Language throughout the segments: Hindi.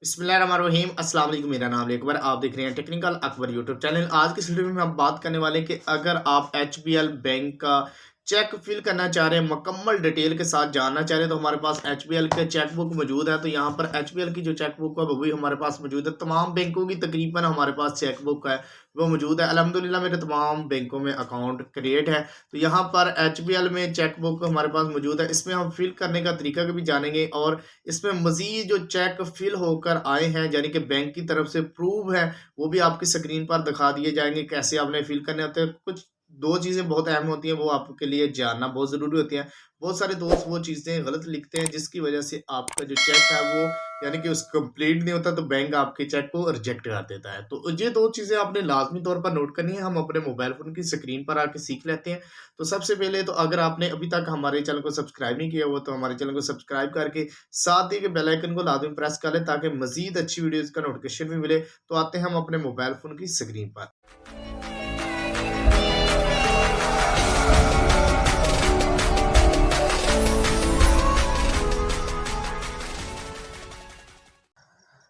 बिस्मिल्लाहिर्रहमानिर्रहीम अस्सलाम वालेकुम। मेरा नाम अकबर, आप देख रहे हैं टेक्निकल अकबर यूट्यूब चैनल। आज की इस वीडियो में हम बात करने वाले हैं कि अगर आप एचबीएल बैंक का चेक फिल करना चाह रहे हैं, मुकम्मल डिटेल के साथ जानना चाह रहे हैं, तो हमारे पास एचबीएल के चेक बुक मौजूद है। तो यहाँ पर एचबीएल की जो चेक बुक है वो भी हमारे पास मौजूद है। तमाम बैंकों की तकरीबन हमारे पास चेक बुक है वो मौजूद है। अल्हम्दुलिल्लाह मेरे तमाम बैंकों में अकाउंट क्रिएट है। तो यहाँ पर एचबीएल में चेक बुक हमारे पास मौजूद है। इसमें हम फिल करने का तरीका भी जानेंगे और इसमें मज़ीद जो चेक फिल होकर आए हैं यानी कि बैंक की तरफ से प्रूव है वो भी आपकी स्क्रीन पर दिखा दिए जाएंगे कैसे आपने फिल करने होते हैं। कुछ दो चीज़ें बहुत अहम होती हैं वो आपके लिए जानना बहुत ज़रूरी होती है। बहुत सारे दोस्त वो चीज़ें गलत लिखते हैं जिसकी वजह से आपका जो चेक है वो यानी कि उस कंप्लीट नहीं होता, तो बैंक आपके चेक को रिजेक्ट कर देता है। तो ये दो चीज़ें आपने लाजमी तौर पर नोट करनी है। हम अपने मोबाइल फ़ोन की स्क्रीन पर आके सीख लेते हैं। तो सबसे पहले तो अगर आपने अभी तक हमारे चैनल को सब्सक्राइब नहीं किया हुआ तो हमारे चैनल को सब्सक्राइब करके साथ ही के बेल आइकन को लाजमी प्रेस कर लें ताकि मजीद अच्छी वीडियोस का नोटिफिकेशन भी मिले। तो आते हैं हम अपने मोबाइल फ़ोन की स्क्रीन पर।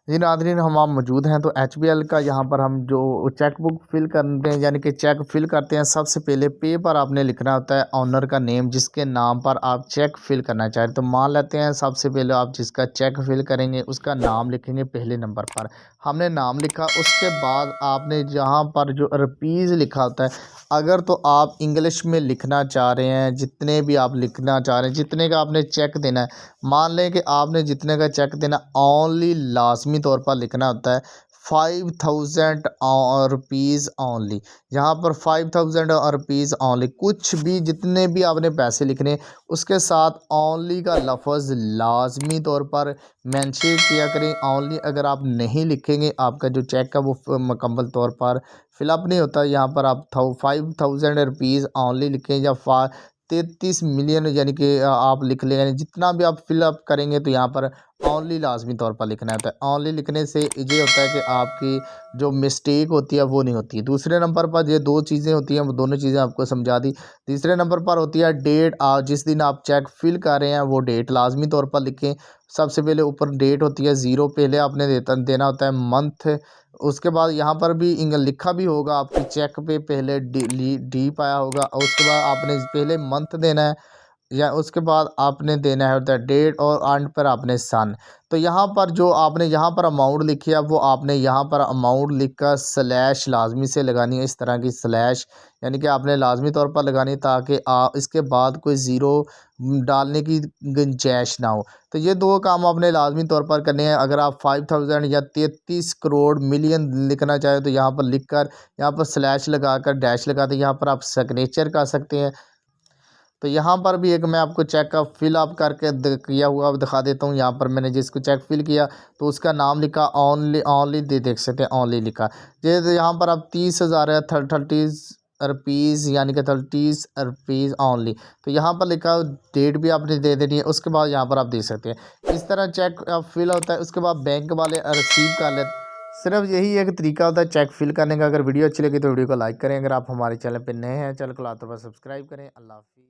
जी नाज़रीन, हम आप मौजूद हैं। तो एचबीएल का यहाँ पर हम जो चेक बुक फिल करते हैं यानी कि चेक फिल करते हैं, सबसे पहले पे पर आपने लिखना होता है ऑनर का नेम जिसके नाम पर आप चेक फिल करना चाह रहे हैं। तो मान लेते हैं सबसे पहले आप जिसका चेक फिल करेंगे उसका नाम लिखेंगे पहले नंबर पर। हमने नाम लिखा, उसके बाद आपने जहाँ पर जो रुपीज़ लिखा होता है, अगर तो आप इंग्लिश में लिखना चाह रहे हैं, जितने भी आप लिखना चाह रहे हैं, जितने का आपने चेक देना है, मान लें कि आपने जितने का चेक देना ओनली लाजमी तौर पर लिखना होता है 5000 रुपीज़ ओनली। यहाँ पर 5000 रुपीज़ ओनली, कुछ भी जितने भी आपने पैसे लिखने उसके साथ ओनली का लफ्ज़ लाजमी तौर पर मेंशन किया करें। ओनली अगर आप नहीं लिखेंगे आपका जो चेक है वो मुकम्मल तौर पर फिलअप नहीं होता। यहाँ पर आप 5000 रुपीज़ ओनली लिखें या 33 मिलियन यानी कि आप लिख लें, यानी जितना भी आप फिलअप करेंगे तो यहाँ पर ओनली लाजमी तौर पर लिखना होता है। ओनली लिखने से ये होता है कि आपकी जो मिस्टेक होती है वो नहीं होती है। दूसरे नंबर पर ये दो चीज़ें होती हैं, वो दोनों चीज़ें आपको समझा दी। तीसरे नंबर पर होती है डेट, जिस दिन आप चेक फिल कर रहे हैं वो डेट लाजमी तौर पर लिखें। सबसे पहले ऊपर डेट होती है, ज़ीरो पहले आपने देना होता है, मंथ। उसके बाद यहाँ पर भी लिखा भी होगा आपके चेक पे पहले डी पाया होगा, और उसके बाद आपने पहले मंथ देना है या उसके बाद आपने देना है होता है डेट, और एंड पर आपने सन। तो यहाँ पर जो आपने यहाँ पर अमाउंट लिखी है वो आपने यहाँ पर अमाउंट लिख कर स्लैश लाजमी से लगानी है, इस तरह की स्लैश यानी कि आपने लाजमी तौर पर लगानी है ताकि इसके बाद कोई ज़ीरो डालने की गुंजाइश ना हो। तो ये दो काम आपने लाजमी तौर पर करने हैं। अगर आप 5000 या 33 करोड़ मिलियन लिखना चाहें तो यहाँ पर लिख कर यहाँ पर स्लैश लगा कर डैश लगाते यहाँ पर आप सिग्नेचर कर सकते हैं। तो यहाँ पर भी एक मैं आपको चेक का फिल अप करके किया हुआ दिखा देता हूँ। यहाँ पर मैंने जिसको चेक फिल किया तो उसका नाम लिखा ओनली, ओनली देख सकते हैं ओनली लिखा। ये यहाँ पर आप 30,000 है 30 रुपीज़ यानी कि 30 रुपीज़ ओनली। तो यहाँ पर लिखा डेट भी आपने दे देनी है, उसके बाद यहाँ पर आप देख सकते हैं इस तरह चेक फिल होता है। उसके बाद बैंक वाले रिसीव कर लेते। सिर्फ यही एक तरीका होता है चेक फिल करने का। अगर वीडियो अच्छी लगी तो वीडियो को लाइक करें। अगर आप हमारे चैनल पर नए हैं, चैनल को लाजमी सब्सक्राइब करें। अल्लाह हाफ़िज़।